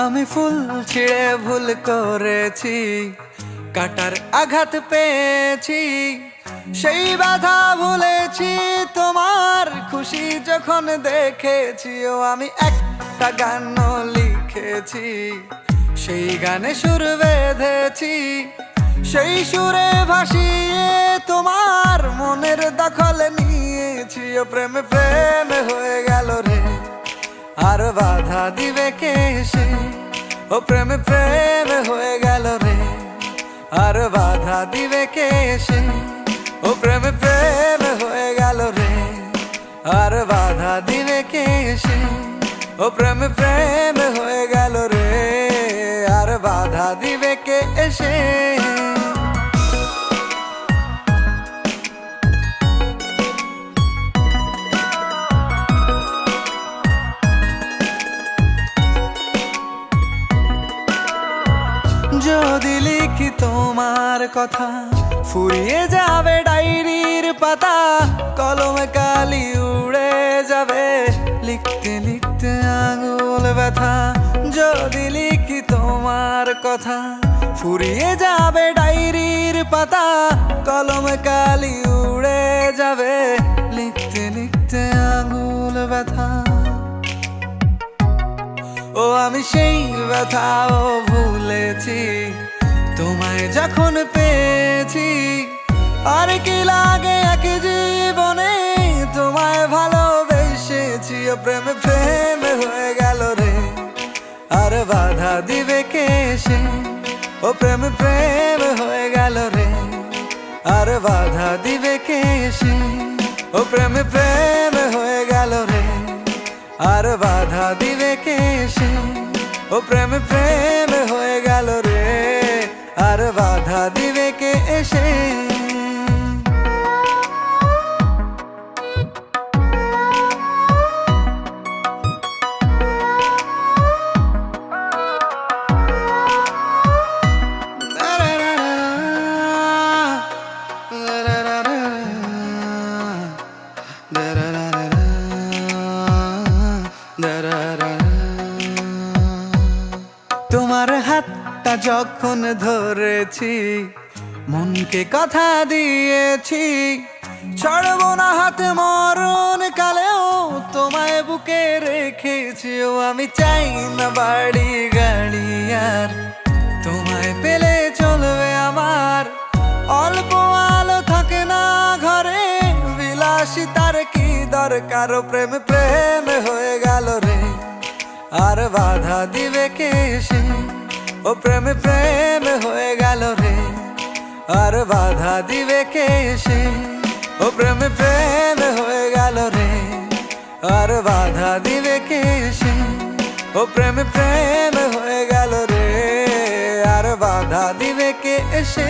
আমি ফুল ছিঁড়ে ভুল করেছি, কাটার আঘাত পেয়েছি, সেই ব্যথা ভুলেছি তোমার খুশি যখন দেখেছি। ও আমি একটা গান লিখেছি, সেই গানে সুর বেঁধেছি, সেই সুরে ভাসিয়ে তোমার মনের দখল নিয়েছি। ও প্রেমে প্রেমে হয়ে গেল রে, আর বাধা দিবে কে সে? ও প্রেমে প্রেমে হয়ে গেল রে, আর বাধা দিবে কে সে? ও প্রেমে প্রেমে হয়ে গেল রে, আর বাধা দিবে কে সে? ও প্রেমে প্রেমে হয়ে গেল রে, আর বাধা দিবে কে এসে? যদি লিখি তোমার কথা, ফুরিয়ে যাবে ডায়েরির পাতা, কলমে কালি উড়ে যাবে, লিখতে লিখতে আঙুল ব্যথা। যদি লিখি তোমার কথা, ফুরিয়ে যাবে ডায়েরির পাতা, কলমে কালি উড়ে যাবে, লিখতে লিখতে আঙুল ব্যথা। ও আমি সেই ব্যথাও ভুলেছি, তোমায় যখন পেয়েছি। আর কি লাগে এক জীবনে, তোমায় ভালোবেসেছি। ও প্রেমে প্রেমে হয়ে গেল রে, আর বাধা দিবে কে সে? ও প্রেমে প্রেমে হয়ে গেল রে, আর বাধা দিবে কে সে? ও প্রেমে প্রেমে হয়ে গেল রে, আর বাধা দিবে কে সে? ও প্রেমে প্রেমে হয়ে গেল রে, আর বাধা দিবে কে এসে? তোমার হাতটা যখন ধরেছি, মনকে কথা দিয়েছি, ছাড়বো না হাত মরণ কালেও, তোমায় বুকে রেখেছি। ও আমি চাই না বাড়ি গাড়ি আর, তোমায় পেলে চলবে আমার। অল্প আলো থাকে না ঘরে, বিলাসিতার কি দরকার? ও প্রেমে প্রেমে হয়ে গেল রে, আর বাধা দিবে কে সে? ও প্রেমে প্রেমে হয়ে গেল রে, আর বাধা দিবে কে সে? ও প্রেমে প্রেমে হয়ে গেল রে, আর বাধা দিবে কে সে? ও প্রেমে প্রেমে হয়ে গেল রে, আর বাধা দিবে কে এসে?